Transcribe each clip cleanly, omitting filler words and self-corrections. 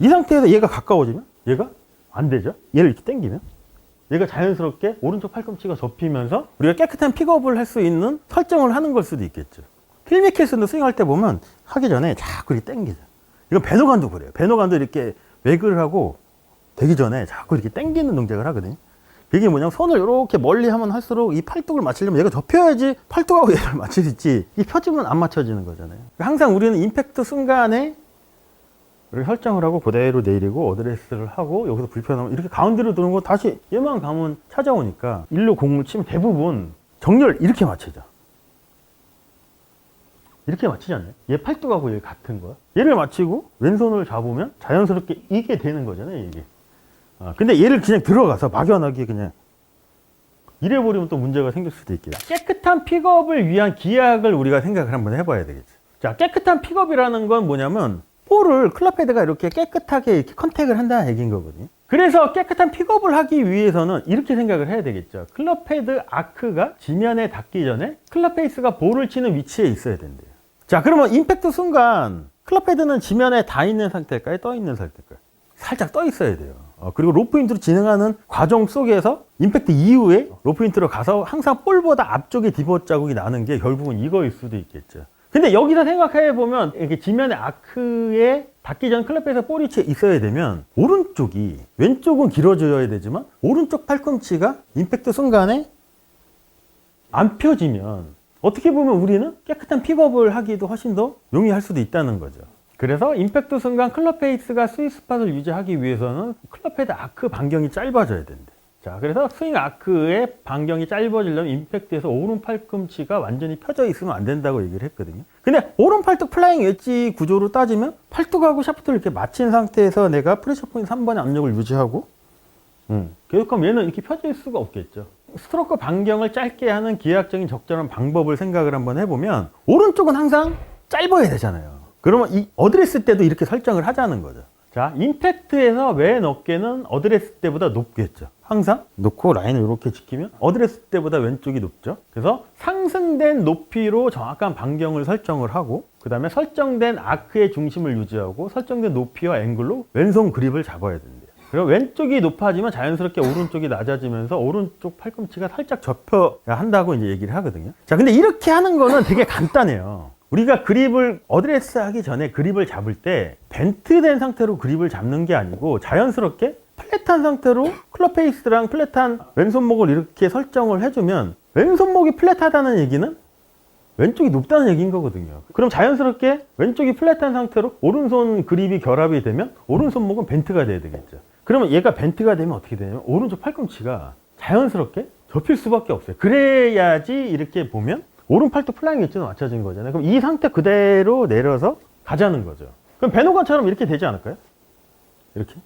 이 상태에서 얘가 가까워지면 얘가 안 되죠. 얘를 이렇게 당기면 얘가 자연스럽게 오른쪽 팔꿈치가 접히면서 우리가 깨끗한 픽업을 할 수 있는 설정을 하는 걸 수도 있겠죠. 필미캐스도 스윙할 때 보면 하기 전에 자꾸 이렇게 당기죠. 이건 배너관도 그래요. 배너관도 이렇게 웨그를 하고 되기 전에 자꾸 이렇게 당기는 동작을 하거든요. 이게 뭐냐면 손을 이렇게 멀리 하면 할수록 이 팔뚝을 맞추려면 얘가 접혀야지 팔뚝하고 얘를 맞추지, 이 펴지면 안 맞춰지는 거잖아요. 항상 우리는 임팩트 순간에 이렇게 설정을 하고 그대로 내리고 어드레스를 하고 여기서 불편하면 이렇게 가운데로 도는 거 다시 얘만 가면 찾아오니까 일로 공을 치면 대부분 정렬 이렇게 맞추죠. 이렇게 맞추지 않나요? 얘 팔뚝하고 얘 같은 거야. 얘를 맞추고 왼손을 잡으면 자연스럽게 이게 되는 거잖아요, 이게. 근데 얘를 그냥 들어가서 막연하게 그냥 이래버리면 또 문제가 생길 수도 있겠죠. 깨끗한 픽업을 위한 기약을 우리가 생각을 한번 해봐야 되겠죠. 자, 깨끗한 픽업이라는 건 뭐냐면 볼을 클럽헤드가 이렇게 깨끗하게 이렇게 컨택을 한다는 얘기인 거거든요. 그래서 깨끗한 픽업을 하기 위해서는 이렇게 생각을 해야 되겠죠. 클럽헤드 아크가 지면에 닿기 전에 클럽페이스가 볼을 치는 위치에 있어야 된대요. 자, 그러면 임팩트 순간 클럽헤드는 지면에 닿아 있는 상태일까요? 떠 있는 상태일까요? 살짝 떠 있어야 돼요. 그리고 로프인트로 진행하는 과정 속에서 임팩트 이후에 로프인트로 가서 항상 볼보다 앞쪽에 디봇 자국이 나는 게 결국은 이거일 수도 있겠죠. 근데 여기서 생각해 보면 이렇게 지면의 아크에 닿기 전 클럽에서 볼이 있어야 되면 오른쪽이, 왼쪽은 길어져야 되지만 오른쪽 팔꿈치가 임팩트 순간에 안 펴지면 어떻게 보면 우리는 깨끗한 픽업을 하기도 훨씬 더 용이할 수도 있다는 거죠. 그래서 임팩트 순간 클럽 페이스가 스윗 스팟을 유지하기 위해서는 클럽헤드 아크 반경이 짧아져야 된대. 자, 그래서 스윙 아크의 반경이 짧아지려면 임팩트에서 오른 팔꿈치가 완전히 펴져 있으면 안 된다고 얘기를 했거든요. 근데 오른 팔뚝 플라잉 웨지 구조로 따지면 팔뚝하고 샤프트를 이렇게 맞춘 상태에서 내가 프레셔 포인트 3번의 압력을 유지하고 계속하면 얘는 이렇게 펴질 수가 없겠죠. 스트로크 반경을 짧게 하는 기하학적인 적절한 방법을 생각을 한번 해보면 오른쪽은 항상 짧아야 되잖아요. 그러면 이 어드레스 때도 이렇게 설정을 하자는 거죠. 자, 임팩트에서 왼 어깨는 어드레스 때보다 높겠죠. 항상 놓고 라인을 이렇게 지키면 어드레스 때보다 왼쪽이 높죠. 그래서 상승된 높이로 정확한 반경을 설정을 하고 그 다음에 설정된 아크의 중심을 유지하고 설정된 높이와 앵글로 왼손 그립을 잡아야 된대요. 그리고 왼쪽이 높아지면 자연스럽게 오른쪽이 낮아지면서 오른쪽 팔꿈치가 살짝 접혀야 한다고 이제 얘기를 하거든요. 자, 근데 이렇게 하는 거는 되게 간단해요. 우리가 그립을 어드레스 하기 전에 그립을 잡을 때 벤트된 상태로 그립을 잡는 게 아니고 자연스럽게 플랫한 상태로 클럽 페이스랑 플랫한 왼손목을 이렇게 설정을 해주면 왼손목이 플랫하다는 얘기는 왼쪽이 높다는 얘기인 거거든요. 그럼 자연스럽게 왼쪽이 플랫한 상태로 오른손 그립이 결합이 되면 오른손목은 벤트가 돼야 되겠죠. 그러면 얘가 벤트가 되면 어떻게 되냐면 오른쪽 팔꿈치가 자연스럽게 접힐 수밖에 없어요. 그래야지 이렇게 보면 오른 팔뚝 플라잉 웨지는 맞춰진 거잖아요. 그럼 이 상태 그대로 내려서 가자는 거죠. 그럼 배너관처럼 이렇게 되지 않을까요? 이렇게.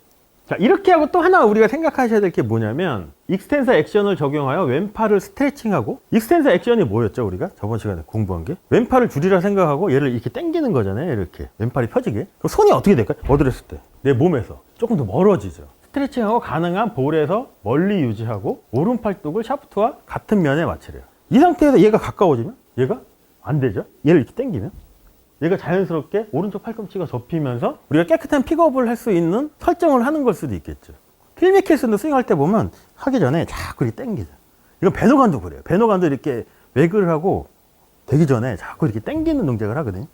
자, 이렇게 하고 또 하나 우리가 생각하셔야 될 게 뭐냐면 익스텐서 액션을 적용하여 왼팔을 스트레칭하고, 익스텐서 액션이 뭐였죠? 우리가 저번 시간에 공부한 게 왼팔을 줄이라 생각하고 얘를 이렇게 당기는 거잖아요. 이렇게 왼팔이 펴지게. 그럼 손이 어떻게 될까요? 어드레스 때 내 몸에서 조금 더 멀어지죠. 스트레칭하고 가능한 볼에서 멀리 유지하고 오른 팔뚝을 샤프트와 같은 면에 맞추래요. 이 상태에서 얘가 가까워지면 얘가 안 되죠. 얘를 이렇게 당기면 얘가 자연스럽게 오른쪽 팔꿈치가 접히면서 우리가 깨끗한 픽업을 할 수 있는 설정을 하는 걸 수도 있겠죠. 필미캐스도 스윙할 때 보면 하기 전에 자꾸 이렇게 당기죠. 이건 배너관도 그래요. 배너관도 이렇게 웨그를 하고 되기 전에 자꾸 이렇게 당기는 동작을 하거든요.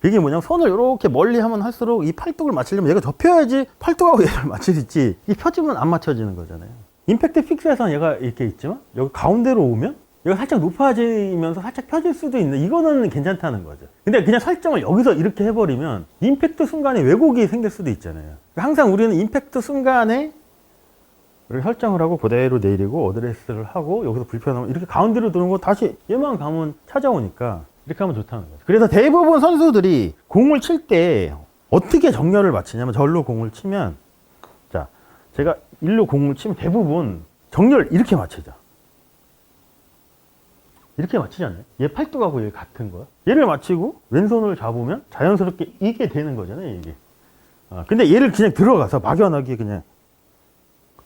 이게 뭐냐면 손을 이렇게 멀리 하면 할수록 이 팔뚝을 맞추려면 얘가 접혀야지 팔뚝하고 얘를 맞추지, 이 펴지면 안 맞춰지는 거잖아요. 임팩트 픽스에서는 얘가 이렇게 있지만 여기 가운데로 오면 얘가 살짝 높아지면서 살짝 펴질 수도 있는데 이거는 괜찮다는 거죠. 근데 그냥 설정을 여기서 이렇게 해버리면 임팩트 순간에 왜곡이 생길 수도 있잖아요. 항상 우리는 임팩트 순간에 이렇게 설정을 하고 그대로 내리고 어드레스를 하고 여기서 불편하면 이렇게 가운데로 도는 거 다시 얘만 가면 찾아오니까 이렇게 하면 좋다는 거죠. 그래서 대부분 선수들이 공을 칠 때 어떻게 정렬을 맞추냐면 절로 공을 치면, 자, 제가 일로 공을 치면 대부분 정렬 이렇게 맞추죠. 이렇게 맞추지 않나요? 얘 팔뚝하고 얘 같은 거야. 얘를 맞추고 왼손을 잡으면 자연스럽게 이게 되는 거잖아요, 이게. 근데 얘를 그냥 들어가서 막연하게 그냥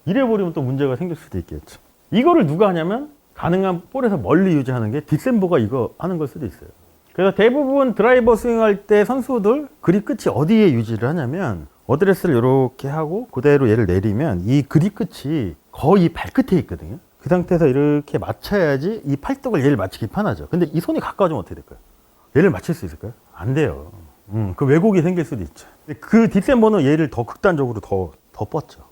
이래버리면 또 문제가 생길 수도 있겠죠. 이거를 누가 하냐면 가능한 볼에서 멀리 유지하는 게 딕센보가 이거 하는 걸 수도 있어요. 그래서 대부분 드라이버 스윙할 때 선수들 그립 끝이 어디에 유지를 하냐면 어드레스를 이렇게 하고 그대로 얘를 내리면 이 그립 끝이 거의 발끝에 있거든요. 그 상태에서 이렇게 맞춰야지 이 팔뚝을 얘를 맞추기 편하죠. 근데 이 손이 가까워지면 어떻게 될까요? 얘를 맞출 수 있을까요? 안 돼요. 그 왜곡이 생길 수도 있죠. 그 뒷셈버는 얘를 더 극단적으로 더 뻗죠.